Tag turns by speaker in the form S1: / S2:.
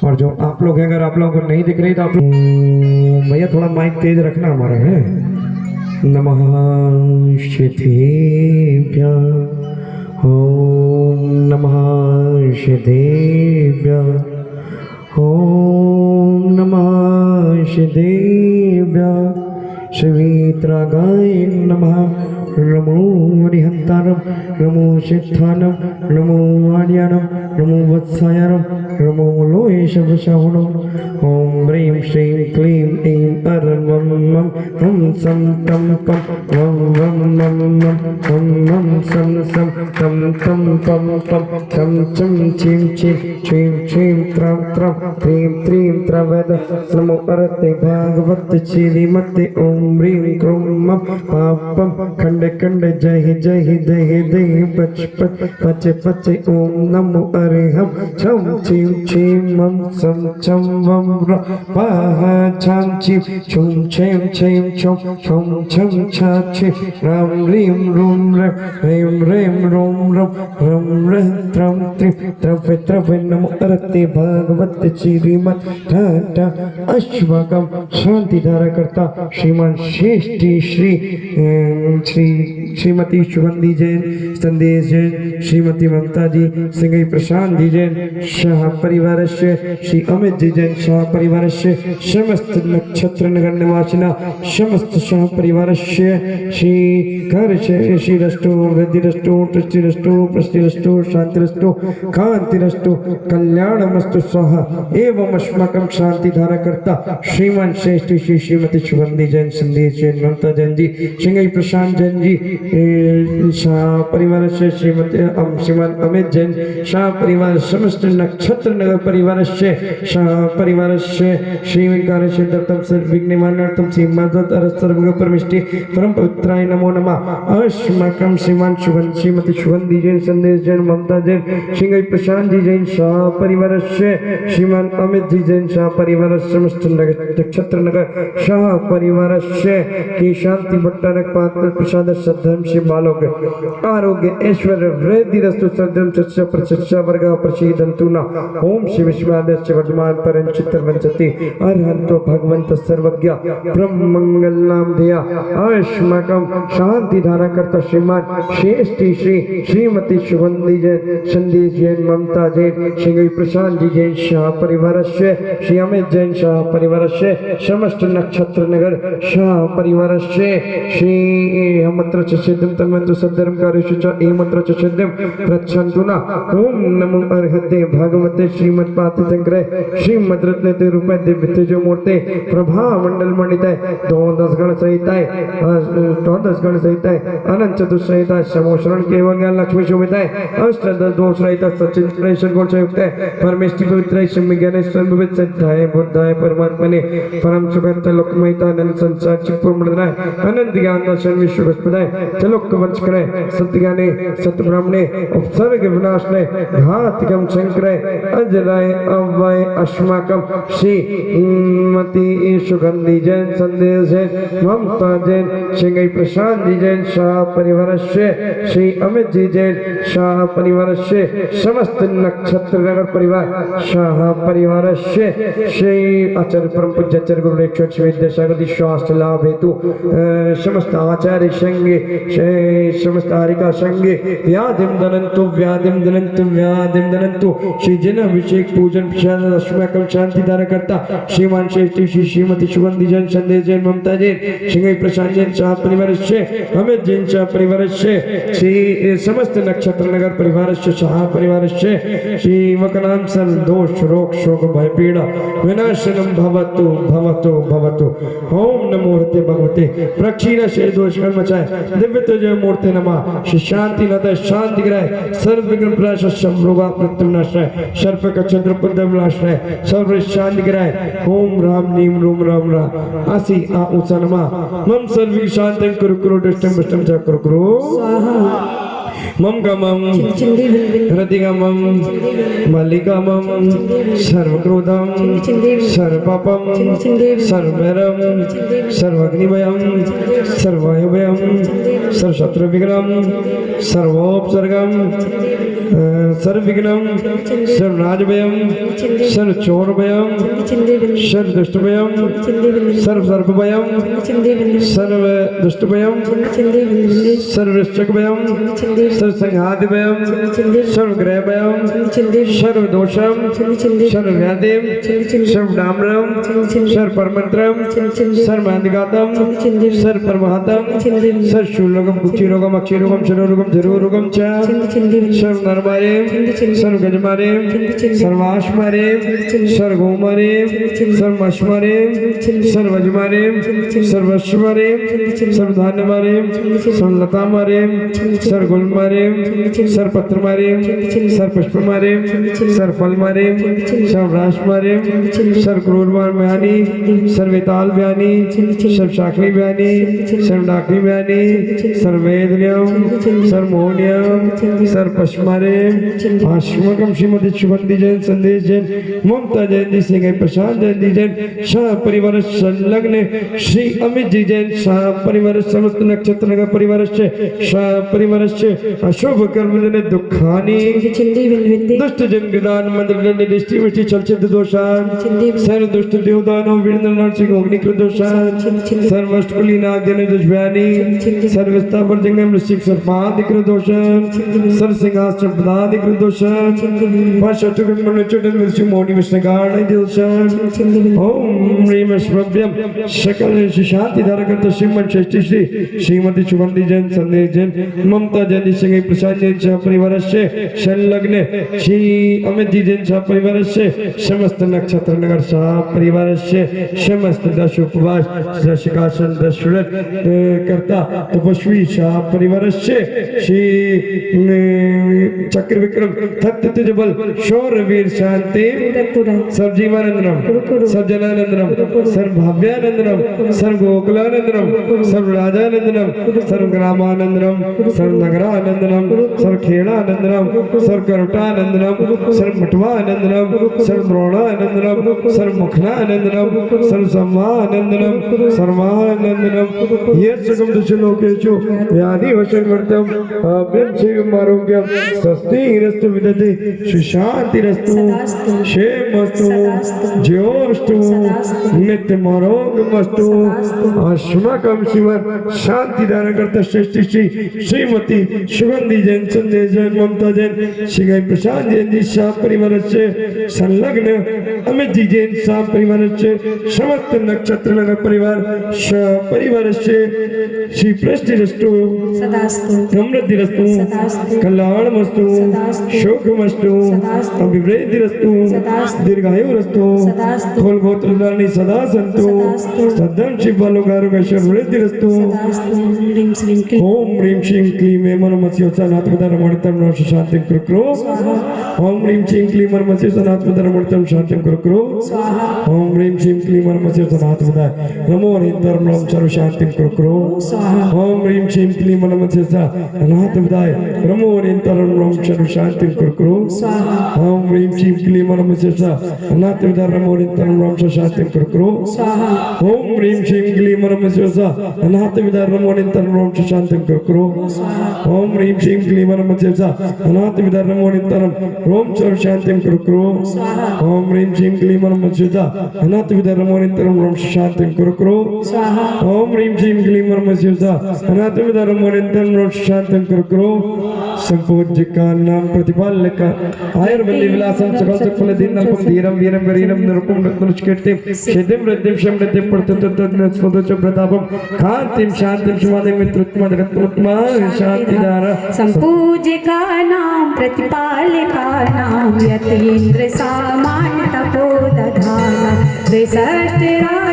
S1: और जो आप लोग हैं, अगर आप लोगों को नहीं दिख रही तो आप भैया थोड़ा माइक तेज रखना हमारा है। नमः शिवेभ्यः, ओम नमः शिवेभ्यः, ओम नमः शिवेभ्यः, श्रीत्रागाय नमः, नमो हरिहंतारम, नमो सिद्धानम, नमो आर्यानम, नमो वत्सायनम, नमो लोहेशवशाहुणम। ओम ह्रीं श्रीं क्लीं ऐं अरं वं मं हं सं तं पं वं वं मं मं हं मं सं सं तं तं पं पं चं चं छीं छीं छ्रीं छ्रीं त्रं त्रं त्रीं त्रीं त्रवद। नमो अरते भागवत श्रीमते ओम ह्रीं क्रूं मं पापं खंड खंड जय जय दह दह पच पच पच पच। ओम नमो अरिहं छं छीं छीं मं सं छं वं र पाह छं छीं छुं छें छें छुं छुं छं छा छीं राम ह्रीं रूं रं ह्रीं ह्रीं रूं रं रं रं त्रं त्रिं त्रव त्रव। नमो अरते भागवत श्रीमद् ठाठा अश्वकं शांति धारा करता श्रीमान श्रेष्ठी श्री श्रीमती सुगंधी जैन, संदेश जैन, श्रीमती ममता जी, सिंगई प्रशांत जी जैन, शाह परिवार से श्री अमित जी जैन, शाह परिवार से समस्त नक्षत्र नगर निवासिना, समस्त शाह परिवार से श्री घर से श्री रष्टो वृद्धि रष्टो पुष्टि रष्टो पुष्टि रष्टो शांति रष्टो कांति रष्टो कल्याणमस्तु स्वाहा एवं अस्माकं शांति धारा करता श्रीमान श्रेष्ठ श्री श्रीमती सुगंधी जैन, संदेश जैन, ममता जैन जी, सिंगई प्रशांत जैन जी, शाह परिवार से श्रीमती श्रीमान अमित जैन, शाह परिवार समस्त नक्षत्र नगर परिवार से शाह परिवार से श्री वेंकटेश्वर सिद्धर्थम सर्वविघ्न निवारणार्थम श्री माधव सर्वग परमिष्टि परम पवित्राय नमो नमः। अस्माकं श्रीमान सुगंध श्रीमती सुगंधी जैन, संदेश जैन, ममता जैन, सिंगई प्रशांत जी जैन, शाह परिवार से श्रीमान अमित जी जैन, शाह परिवार समस्त नक्षत्र नगर शाह परिवार से की शांति भट्टारक पात्र प्रसाद सद्धर्म से बालोक आरोग्य ऐश्वर्य वृद्धि रस्तु सद्धर्म सच्चा प्रशस्ता वर्ग प्रसीदन्तु न। ओम श्री विश्वादस्य वर्धमान परम चित्तर वंचति अरहंतो भगवंत सर्वज्ञ ब्रह्म मंगल नाम धिया। अस्माकं शांति धारा करता श्रीमान श्रेष्ठी श्री श्रीमती सुगंधी जैन, संदेश जैन, ममता जैन, सिंगई प्रशांत जी जैन, शाह परिवार से श्री अमित जैन, शाह परिवार से समस्त नक्षत्र नगर शाह परिवार से श्री मंत्र सिद्धम तन्वंतु सद्धर्म कार्यशुच ए मंत्र सिद्धम प्रच्छन्तु न। ओम नमो अर्हते भगवते श्रीमद्पातितंग्रे श्रीमद्रत्नते रूपे दिव्य जो मूर्ते प्रभा मंडल मंडिताय द्वादश गण सहिताय अनंत चतुर्सहिताय समोषण केवल ज्ञान लक्ष्मी शोभिताय अष्टदश दोष रहित सचिन प्रेषण गुण संयुक्त परमेष्टि पवित्राय सम्यज्ञाने स्वयंभुवित सिद्धाय बुद्धाय परमात्मने परम सुगंध लोकमयता अनंत संसार चित्पुरमंडलाय अनंत ज्ञान दर्शन विश्व विस्पदाय त्रिलोक वंश करे सत्य ज्ञाने सत्य ब्राह्मणे उपसर्ग विनाशने घातिकम शंकरे अजराय अव्वय अस्माकं श्रीमती सुगंधी जैन, संदेश जैन, ममता जैन, सिंगई प्रशांत जी जैन, शाह परिवार से श्री अमित जी जैन, शाह परिवार से समस्त नक्षत्र नगर परिवार शाह परिवार से श्री आचार्य परम पूज्य आचार्य गुरु विद्यासागर शास्त्र लाभ हेतु समस्त आचार्य संगे समस्त हारिका संगे व्याधिम दनंतु व्याधिम दनंतु व्याधिम दनंतु श्री जन अभिषेक पूजन प्रसाद अस्माकं शांति धारा करता श्रीमान श्रेष्ठ श्री श्रीमती सुगंधी जैन, संदेश जैन, ममता जैन, सिंगई प्रशांत जैन, शाह परिवार से अमित जैन, शाह परिवार से श्री समस्त नक्षत्र नगर परिवार से शाह परिवार से श्री वकनाम सर्व दोष रोग शोक भय पीड़ा विनाशनम भवतु भवतु भवतु। ओम नमो हते भगवते प्रक्षीण से दोष कर्म मचाए दिव्य तुझे मूर्ति नमः श्री शांति नद शांति ग्रह सर्व विघ्न प्रनाश रोगा मृत्युनाशाय सर्प का चंद्र पुण्यनाशाय सर्व शांति ग्रह ओम राम नीम रूम राम रा आसी आ उसा नमः मम सर्व शांतिं कुरु कुरु दृष्टं भ्रष्टं च कुरु कुरु मम गमम
S2: चिंदी बिलबिल
S1: रतिगमम मल्लिकामम सर्वक्रोधम सर्वपापम सर्वभैरम सर्वाग्निभयम सर्वायुभयम सर्वशत्रुविघ्नम सर्वोपसर्गम सर्वविघ्नम सर्वराजभयम सर्वचोरभयम सर्वदुष्टभयम सर्वसर्पभयम सर्वदुष्टभयम सर्ववृश्चिकभयम सर्वसंघातिभयम सर्वग्रहभयम सर्वदोषम सर्वव्याधिम सर्वडाम्रम सर्वपरमंत्रम सर्वमान्धिघातम सर्वपरमहातम सर्वशूलरोगम कुक्षिरोगम अक्षिरोगम शरोरोगम जरोरोगम च सर्वनरमारेम सर्वगजमारेम सर्वाश्मारेम सर्वगोमारेम सर्वमश्मारेम सर्वजमारेम सर्वश्वरेम सर्वधान्यमारेम सर्वलतामारेम सर्वगुलमारेम सर्वपत्रमारेम सर्वपुष्पमारेम सर्वफलमारेम सर्वराशमारेम सर्वक्रूरमार्म्यानि सर्ववेतालव्यानि सर्वशाखनी व्यानि सर्वडाकनी व्यानि सर्ववेदन्यम सर्वमोहन्यम सर्वपश्मारेम आश्वकम श्रीमती सुगंधी जैन संदेश जैन ममता जैन जी सिंह प्रशांत जैन जी जैन शाह परिवार संलग्न श्री अमित जी जैन शाह परिवार समस्त नक्षत्र नगर परिवार से शाह परिवार से अशुभ कर्म जन दुखानी
S2: चिंदी बिलबिल
S1: दुष्ट जन विदान मंत्र जन दृष्टि विष्टि चलचित्र दोषान सर्व दुष्ट देवदानव वीर नरसिंह अग्निकृत दोषान सर्वष्टकुली नाग जन दुष्व्यानि सर्वस्तापर जंगम ऋषिक सर्पाधिकृत दोषान सर्व सिंहासन पदाधिकृत दोषान पाशचुकन मनुचुटन विष्णु मोनि विष्णुगाण दोषान ओम ह्रीम श्रव्यम सकल शांति धारकर्ता श्रीमन श्रेष्ठी श्री श्रीमती सुगंधी जैन संदेश जैन ममता जैन सिंह प्रसाद जैन शाह परिवार से संलग्न श्री अमित जी जैन शाह परिवार से समस्त नक्षत्र नगर शाह परिवार से समस्त दश उपवास दशिकासन दश व्रत करता तपस्वी शाह परिवार से श्री चक्र विक्रम तत्व बल शौर्यवीर शांति सर्वजीवानंदनम सर्वजनानंदनम सर्वभाव्यानंदनम सर्वगोकुलानंदनम सर्वराजानंदनम सर्वग्रामानंदनम सर्वनगरानंदनम सर्वखेड़ानंदनम सर्वकरुटानंदनम सर्वमठवानंदनम सर्वद्रोणानंदनम सर्वमुखनानंदनम सर्वसम्मानंदनम सर्वानंदनम ये सुगम दशलोकेषु यानि वशंवर्तम अभ्यंशयम् आरोग्यम स्वस्तिरस्तु विदते सुशांतिरस्तु क्षेमस्तु ज्योस्तु नित्यमारोग्यमस्तु अस्माकं शिवन शांति दान करता श्रेष्ठ श्री श्रीमती सुगंधी जैन संदेश जैन ममता जैन श्री प्रशांत जैन जी शाह परिवार से संलग्न अमित जी जैन शाह परिवार से समस्त नक्षत्र नगर परिवार शाह परिवार से श्री प्रष्टिरस्तु समृद्धिरस्तु कल्याणमस्तु शोकमस्तु अभिवृद्धिरस्तु दीर्घायुरस्तु फल गोत्रधारणी सदा संतु सदम शिव बालोगारोग सर्वृद्धिरस्तु ओम ह्रीं श्रीं क्लीं मनमस्योत्सानात्मधर्मणितं नमः शांतिं कुरु ओम ह्रीं श्रीं क्लीं मनमस्योत्सानात्मधर्मणितं शांतिं कुरु ओम ह्रीं श्रीं क्लीं मनमस्योत्सानात्मधर्मणितं नमो हरिं सर्व शांतिं कुरु ओम ह्रीं श्रीं क्लीं मनमस्योत्सानात्मधर्मणितं नमो हरिं सर्व शांतिं कुरु ओम ह्रीं श्रीं क्लीं मनमस्योत्सानात्मधर्मणितं नमो हरिं सर्व शांतिं कुरु ओम ह्रीं श्रीं क्लीं मनमस्योत्सानात्मधर्मणितं नमो हरिं सर्व शांतिं कुरु ओम ह्रीं श्रीं क्लीं मनमस्योत्सानात्मधर्मणितं नमो हरिं सर्व शांतिं कुरु ओम ह्रीं श्रीं क्लीं मनमस्योत्सानात्मधर्मणितं नमो हरिं सर्व शांतिं कुरु ओम ह्रीं श्रीं क्लीं मनमस्योत्सानात्मधर्मणितं नमो हरिं सर्व शांतिं कुरु संपूज्य का नाम प्रतिपालक आयुर्वल्ली विलासम सकल सुफल दीनल्पम धीरम वीरम गरीरम निरुपम रत्नरुचिकीर्तिम सिद्धिम वृद्धिम शमृद्धिम प्रत्यतत्तन स्फुटोच्च प्रतापम कांतिम शांतिम शुभादिम मित्रत्मा जगत्तमा शांति धारा
S2: संपूज्य का नाम प्रतिपालक का नाम यत इंद्र सामान तपोदधाना 63